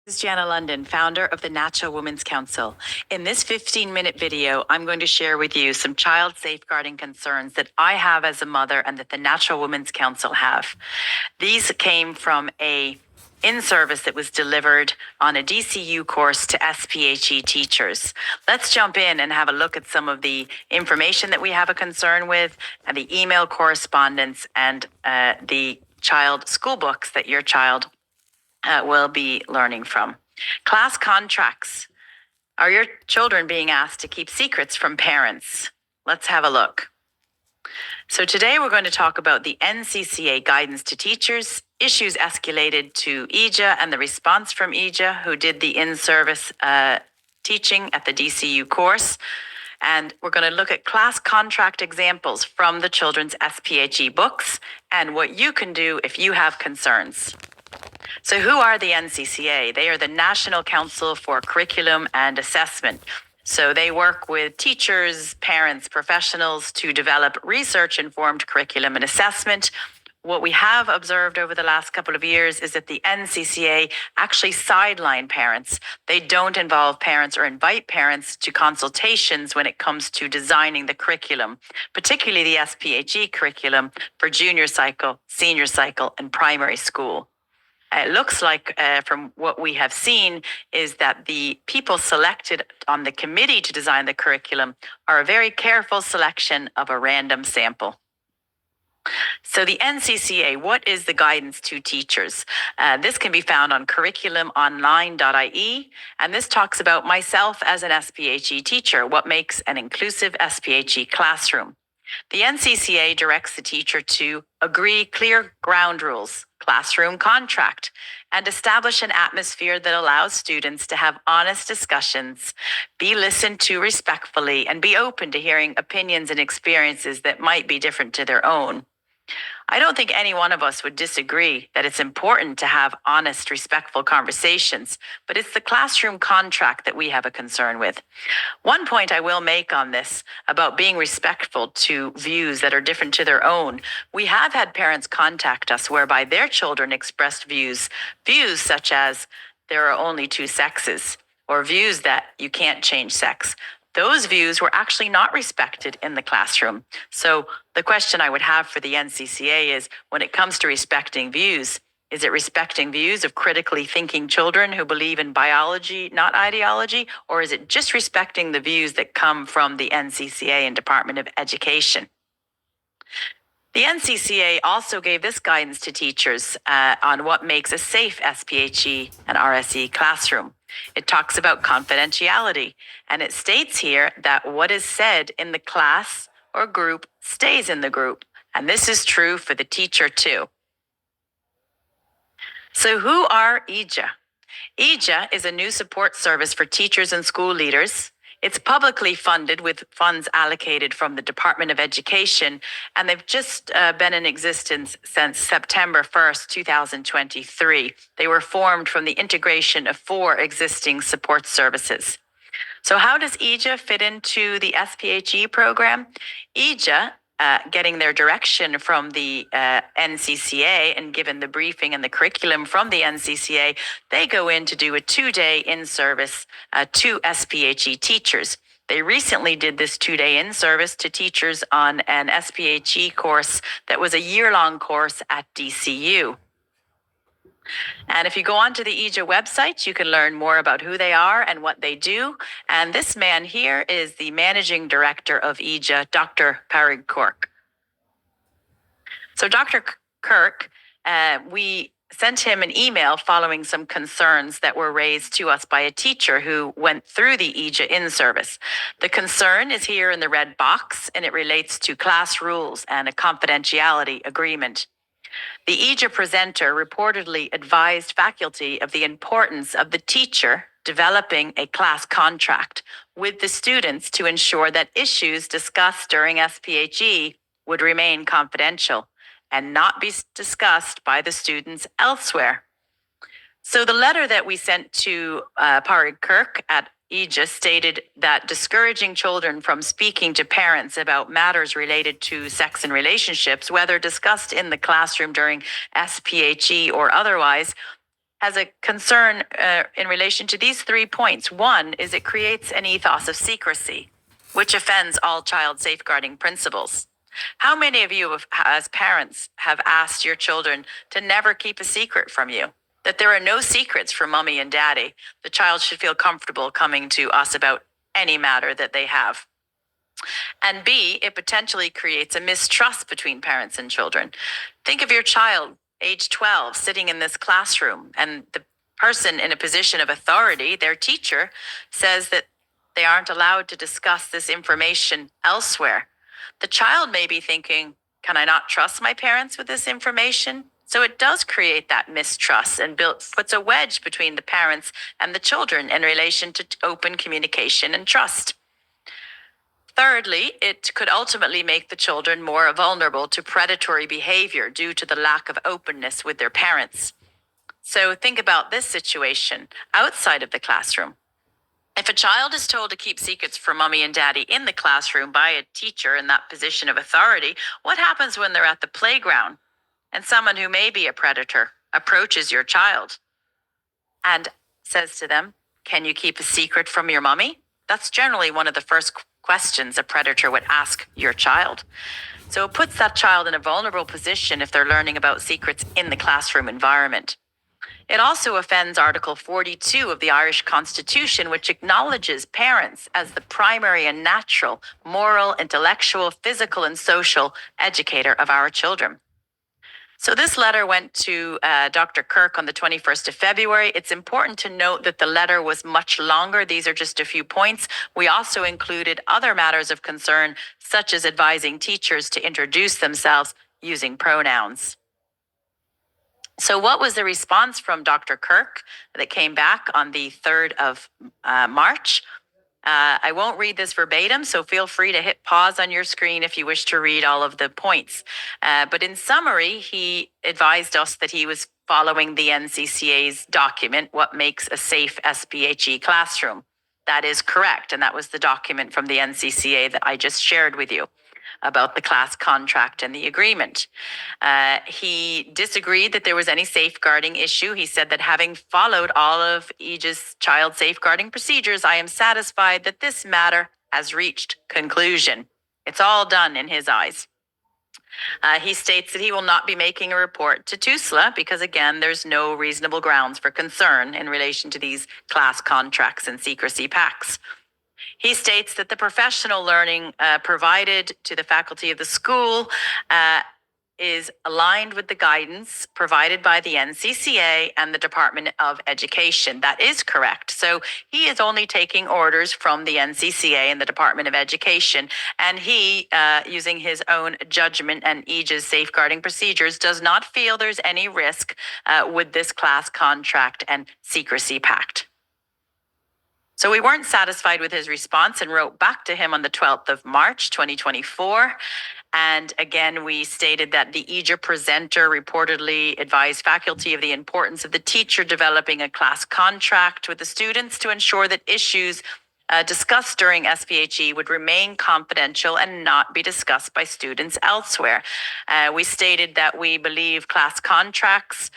This is Jana London, founder of the Natural Women's Council. In this 15-minute video, I'm going to share with you some child safeguarding concerns that I have as a mother and that the Natural Women's Council have. These came from a in-service that was delivered on a DCU course to SPHE teachers. Let's jump in and have a look at some of the information that we have a concern with, and the email correspondence, and the child school books that your child will be learning from. Class contracts. Are your children being asked to keep secrets from parents? Let's have a look. So today we're going to talk about the NCCA guidance to teachers, issues escalated to EJA and the response from EJA, who did the in-service teaching at the DCU course. And we're going to look at class contract examples from the children's SPHE books and what you can do if you have concerns. So who are the NCCA? They are the National Council for Curriculum and Assessment. So they work with teachers, parents, professionals to develop research-informed curriculum and assessment. What we have observed over the last couple of years is that the NCCA actually sideline parents. They don't involve parents or invite parents to consultations when it comes to designing the curriculum, particularly the SPHE curriculum for junior cycle, senior cycle, and primary school. It looks like from what we have seen is that the people selected on the committee to design the curriculum are a very careful selection of a random sample. So the NCCA, what is the guidance to teachers? This can be found on curriculumonline.ie, and this talks about myself as an SPHE teacher, what makes an inclusive SPHE classroom. The NCCA directs the teacher to agree clear ground rules, classroom contract, and establish an atmosphere that allows students to have honest discussions, be listened to respectfully, and be open to hearing opinions and experiences that might be different to their own. I don't think any one of us would disagree that it's important to have honest, respectful conversations, but it's the classroom contract that we have a concern with. One point I will make on this about being respectful to views that are different to their own. We have had parents contact us whereby their children expressed views such as there are only two sexes, or views that you can't change sex. Those views were actually not respected in the classroom. So the question I would have for the NCCA is, when it comes to respecting views, is it respecting views of critically thinking children who believe in biology, not ideology, or is it just respecting the views that come from the NCCA and Department of Education? The NCCA also gave this guidance to teachers on what makes a safe SPHE and RSE classroom. It talks about confidentiality, and it states here that what is said in the class or group stays in the group, and this is true for the teacher too. So who are EJA? EJA is a new support service for teachers and school leaders. It's publicly funded with funds allocated from the Department of Education, and they've just been in existence since September 1st, 2023. They were formed from the integration of 4 existing support services. So how does EJA fit into the SPHE program? EJA, getting their direction from the NCCA and given the briefing and the curriculum from the NCCA, they go in to do a 2-day in-service to SPHE teachers. They recently did this 2-day in-service to teachers on an SPHE course that was a year-long course at DCU. And if you go onto the EJA website, you can learn more about who they are and what they do. And this man here is the managing director of EJA, Dr. Parig Kirk. So Dr. Kirk, we sent him an email following some concerns that were raised to us by a teacher who went through the EJA in-service. The concern is here in the red box, and it relates to class rules and a confidentiality agreement. The EJA presenter reportedly advised faculty of the importance of the teacher developing a class contract with the students to ensure that issues discussed during SPHE would remain confidential and not be discussed by the students elsewhere. So the letter that we sent to Parig Kirk at EJA stated that discouraging children from speaking to parents about matters related to sex and relationships, whether discussed in the classroom during SPHE or otherwise, has a concern in relation to these 3 points. One is it creates an ethos of secrecy, which offends all child safeguarding principles. How many of you, as parents, have asked your children to never keep a secret from you? That there are no secrets for mommy and daddy. The child should feel comfortable coming to us about any matter that they have. And B, it potentially creates a mistrust between parents and children. Think of your child, age 12, sitting in this classroom, and the person in a position of authority, their teacher, says that they aren't allowed to discuss this information elsewhere. The child may be thinking, can I not trust my parents with this information? So it does create that mistrust and puts a wedge between the parents and the children in relation to open communication and trust. Thirdly, it could ultimately make the children more vulnerable to predatory behavior due to the lack of openness with their parents. So think about this situation outside of the classroom. If a child is told to keep secrets from mommy and daddy in the classroom by a teacher in that position of authority, what happens when they're at the playground and someone who may be a predator approaches your child and says to them, can you keep a secret from your mommy? That's generally one of the first questions a predator would ask your child. So it puts that child in a vulnerable position if they're learning about secrets in the classroom environment. It also offends Article 42 of the Irish Constitution, which acknowledges parents as the primary and natural, moral, intellectual, physical, and social educator of our children. So this letter went to Dr. Kirk on the 21st of February. It's important to note that the letter was much longer. These are just a few points. We also included other matters of concern, such as advising teachers to introduce themselves using pronouns. So what was the response from Dr. Kirk that came back on the 3rd of March? I won't read this verbatim, so feel free to hit pause on your screen if you wish to read all of the points. But in summary, he advised us that he was following the NCCA's document, What Makes a Safe SPHE Classroom. That is correct, and that was the document from the NCCA that I just shared with you about the class contract and the agreement. He disagreed that there was any safeguarding issue. He said that having followed all of Aegis child safeguarding procedures, I am satisfied that this matter has reached conclusion. It's all done in his eyes. He states that he will not be making a report to TUSLA because, again, there's no reasonable grounds for concern in relation to these class contracts and secrecy pacts. He states that the professional learning provided to the faculty of the school is aligned with the guidance provided by the NCCA and the Department of Education. That is correct. So he is only taking orders from the NCCA and the Department of Education, and he, using his own judgment and Aegis safeguarding procedures, does not feel there's any risk with this class contract and secrecy pact. So we weren't satisfied with his response and wrote back to him on the 12th of March, 2024. And again, we stated that the EJA presenter reportedly advised faculty of the importance of the teacher developing a class contract with the students to ensure that issues discussed during SPHE would remain confidential and not be discussed by students elsewhere. We stated that we believe class contracts,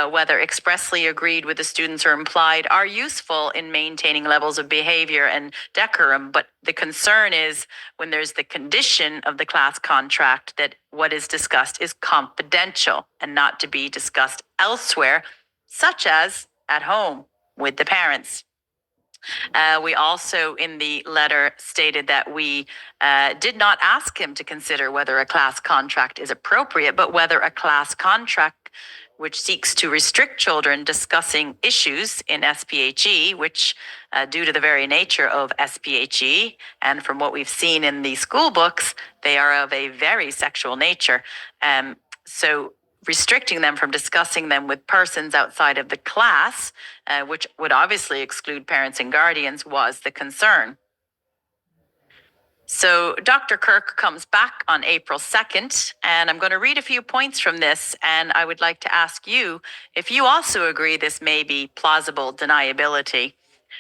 whether expressly agreed with the students or implied, are useful in maintaining levels of behavior and decorum. But the concern is when there's the condition of the class contract that what is discussed is confidential and not to be discussed elsewhere, such as at home with the parents. We also, in the letter, stated that we did not ask him to consider whether a class contract is appropriate, but whether a class contract which seeks to restrict children discussing issues in SPHE, which due to the very nature of SPHE, and from what we've seen in the school books, they are of a very sexual nature. So restricting them from discussing them with persons outside of the class, which would obviously exclude parents and guardians, was the concern. So Dr. Kirk comes back on April 2nd, and I'm going to read a few points from this, and I would like to ask you if you also agree this may be plausible deniability.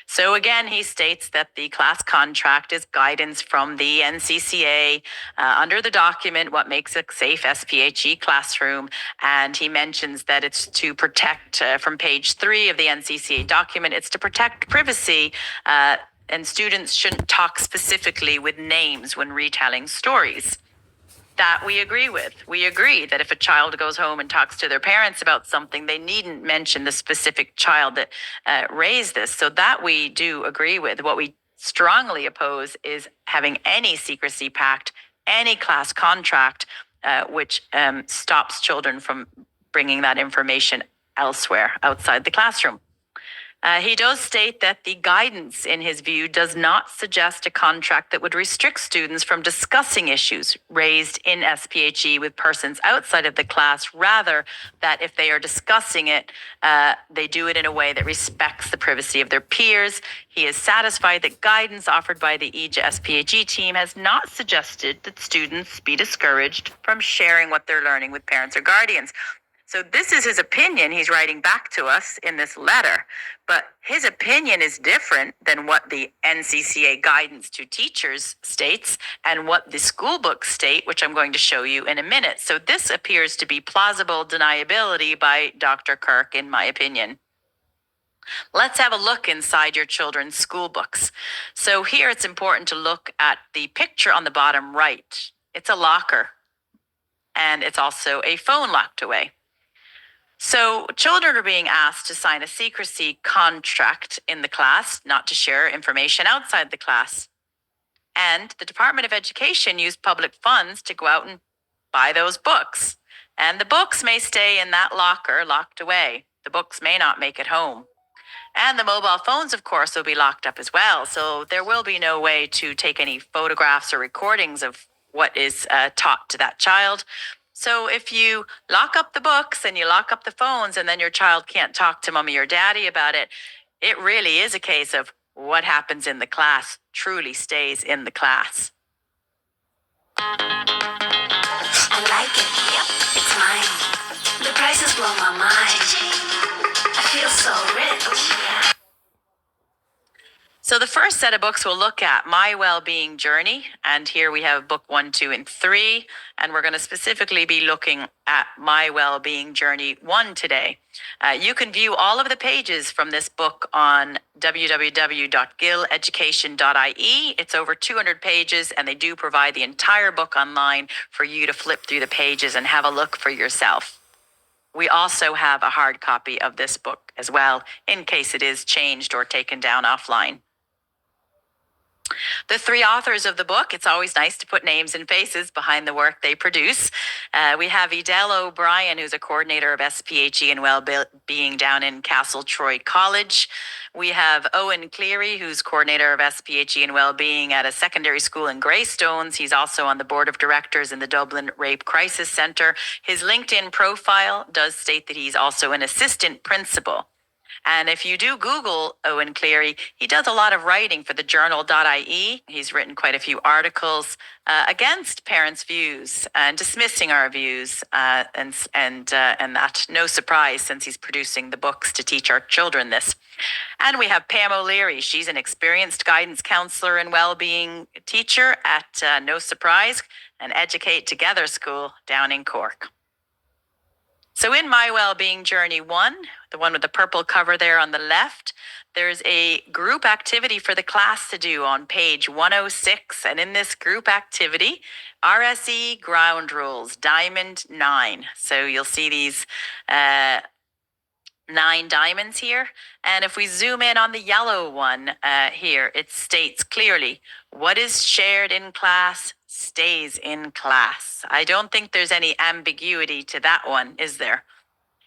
So again, he states that the class contract is guidance from the NCCA under the document, What Makes a Safe SPHE Classroom. And he mentions that it's to protect, from page 3 of the NCCA document, it's to protect privacy, and students shouldn't talk specifically with names when retelling stories. That we agree with. We agree that if a child goes home and talks to their parents about something, they needn't mention the specific child that raised this. So that we do agree with. What we strongly oppose is having any secrecy pact, any class contract, which stops children from bringing that information elsewhere outside the classroom. He does state that the guidance, in his view, does not suggest a contract that would restrict students from discussing issues raised in SPHE with persons outside of the class. Rather, that if they are discussing it, they do it in a way that respects the privacy of their peers. He is satisfied that guidance offered by the EJA SPHE team has not suggested that students be discouraged from sharing what they're learning with parents or guardians. So this is his opinion he's writing back to us in this letter, but his opinion is different than what the NCCA guidance to teachers states and what the school books state, which I'm going to show you in a minute. So this appears to be plausible deniability by Dr. Kirk, in my opinion. Let's have a look inside your children's school books. So here it's important to look at the picture on the bottom right. It's a locker, and it's also a phone locked away. So children are being asked to sign a secrecy contract in the class, not to share information outside the class. And the Department of Education used public funds to go out and buy those books. And the books may stay in that locker locked away. The books may not make it home. And the mobile phones, of course, will be locked up as well. So there will be no way to take any photographs or recordings of what is taught to that child. So if you lock up the books and you lock up the phones and then your child can't talk to mommy or daddy about it, it really is a case of what happens in the class truly stays in the class. I like it. Yep, it's mine. The prices blow my mind. I feel so rich. Yeah. So the first set of books we'll look at, My Wellbeing Journey, and here we have book 1, 2, and 3, and we're going to specifically be looking at My Wellbeing Journey 1 today. You can view all of the pages from this book on www.gileducation.ie. It's over 200 pages, and they do provide the entire book online for you to flip through the pages and have a look for yourself. We also have a hard copy of this book as well, in case it is changed or taken down offline. The 3 authors of the book, it's always nice to put names and faces behind the work they produce. We have Edel O'Brien, who's a coordinator of SPHE and Wellbeing down in Castle Troy College. We have Owen Cleary, who's coordinator of SPHE and Wellbeing at a secondary school in Greystones. He's also on the board of directors in the Dublin Rape Crisis Centre. His LinkedIn profile does state that he's also an assistant principal. And if you do Google Owen Cleary, he does a lot of writing for the journal.ie. He's written quite a few articles against parents' views and dismissing our views, and that no surprise since he's producing the books to teach our children this. And we have Pam O'Leary. She's an experienced guidance counselor and well-being teacher at no surprise, an Educate Together school down in Cork. So in My Wellbeing Journey 1, the one with the purple cover there on the left, there's a group activity for the class to do on page 106. And in this group activity, RSE ground rules, Diamond 9. So you'll see these 9 diamonds here. And if we zoom in on the yellow one here, it states clearly, what is shared in class stays in class. I don't think there's any ambiguity to that one, is there?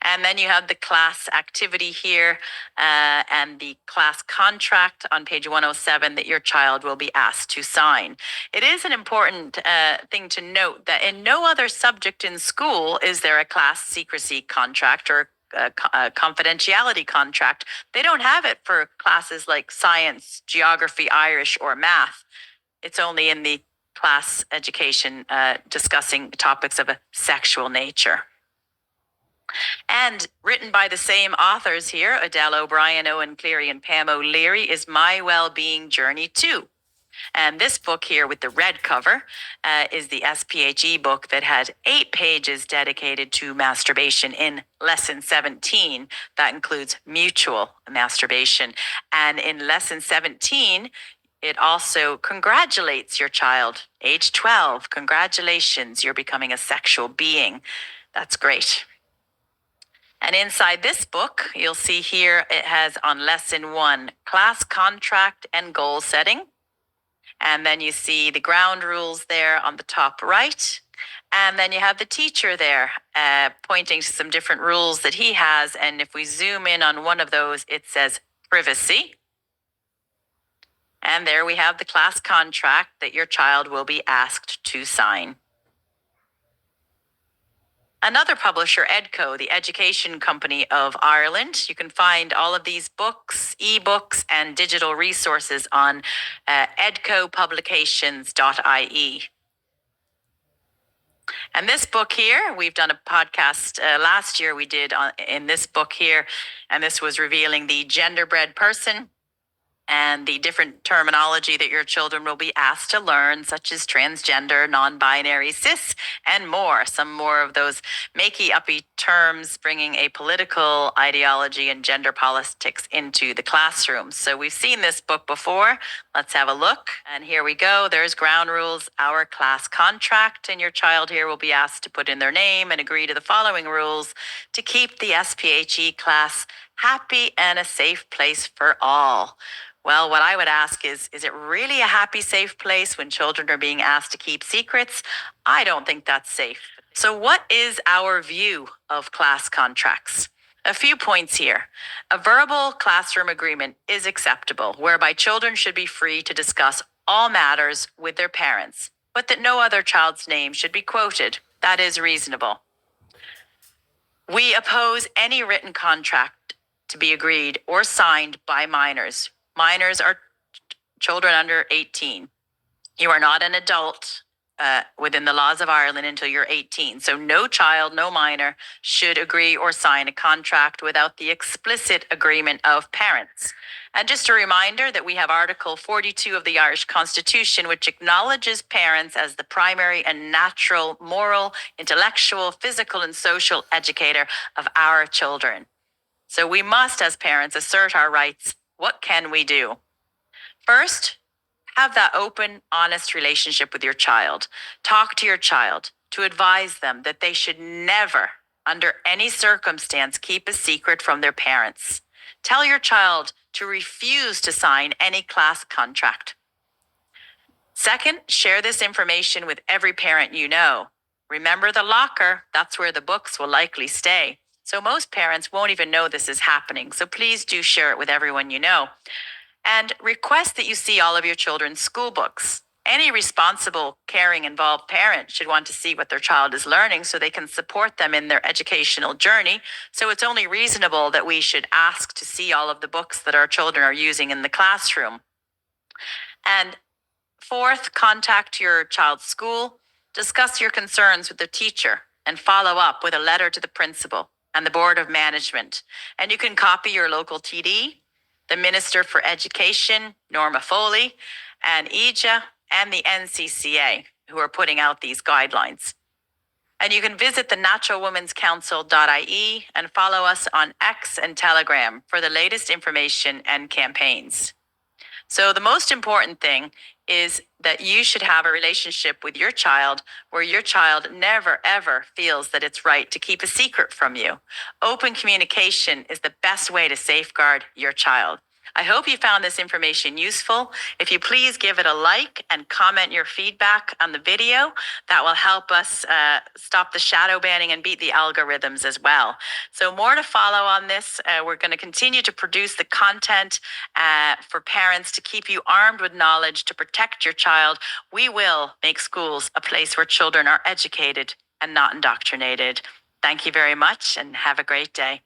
And then you have the class activity here and the class contract on page 107 that your child will be asked to sign. It is an important thing to note that in no other subject in school is there a class secrecy contract or a confidentiality contract. They don't have it for classes like science, geography, Irish, or math. It's only in the class education discussing topics of a sexual nature. And written by the same authors here, Adele O'Brien, Owen Cleary, and Pam O'Leary, is My Wellbeing Journey 2. And this book here with the red cover is the SPHE book that had 8 pages dedicated to masturbation in lesson 17. That includes mutual masturbation. And in lesson 17, it also congratulates your child, age 12. Congratulations, you're becoming a sexual being. That's great. And inside this book, you'll see here it has on lesson 1, class contract and goal setting. And then you see the ground rules there on the top right. And then you have the teacher there pointing to some different rules that he has. And if we zoom in on one of those, it says privacy. And there we have the class contract that your child will be asked to sign. Another publisher, Edco, the education company of Ireland. You can find all of these books, ebooks, and digital resources on edcopublications.ie. And this book here, we've done a podcast last year we did in this book here, and this was revealing the genderbread person and the different terminology that your children will be asked to learn, such as transgender, non-binary, cis, and more. Some more of those makey-uppy terms, bringing a political ideology and gender politics into the classroom. So we've seen this book before. Let's have a look. And here we go. There's ground rules, our class contract, and your child here will be asked to put in their name and agree to the following rules to keep the SPHE class happy and a safe place for all. Well, what I would ask is it really a happy, safe place when children are being asked to keep secrets? I don't think that's safe. So what is our view of class contracts? A few points here. A verbal classroom agreement is acceptable, whereby children should be free to discuss all matters with their parents, but that no other child's name should be quoted. That is reasonable. We oppose any written contract to be agreed or signed by minors. Minors are children under 18. You are not an adult within the laws of Ireland until you're 18. So no child, no minor should agree or sign a contract without the explicit agreement of parents. And just a reminder that we have Article 42 of the Irish Constitution, which acknowledges parents as the primary and natural, moral, intellectual, physical, and social educator of our children. So we must, as parents, assert our rights. What can we do? First, have that open, honest relationship with your child. Talk to your child to advise them that they should never, under any circumstance, keep a secret from their parents. Tell your child to refuse to sign any class contract. Second, share this information with every parent you know. Remember the locker, that's where the books will likely stay. So most parents won't even know this is happening. So please do share it with everyone you know. And request that you see all of your children's school books. Any responsible, caring, involved parent should want to see what their child is learning so they can support them in their educational journey. So it's only reasonable that we should ask to see all of the books that our children are using in the classroom. And fourth, contact your child's school, discuss your concerns with the teacher, and follow up with a letter to the principal and the Board of Management. And you can copy your local TD, the Minister for Education, Norma Foley, and EJA, and the NCCA, who are putting out these guidelines. And you can visit the naturalwomenscouncil.ie and follow us on X and Telegram for the latest information and campaigns. So the most important thing is that you should have a relationship with your child where your child never, ever feels that it's right to keep a secret from you. Open communication is the best way to safeguard your child. I hope you found this information useful. If you please give it a like and comment your feedback on the video, that will help us stop the shadow banning and beat the algorithms as well. So more to follow on this. We're going to continue to produce the content for parents to keep you armed with knowledge to protect your child. We will make schools a place where children are educated and not indoctrinated. Thank you very much and have a great day.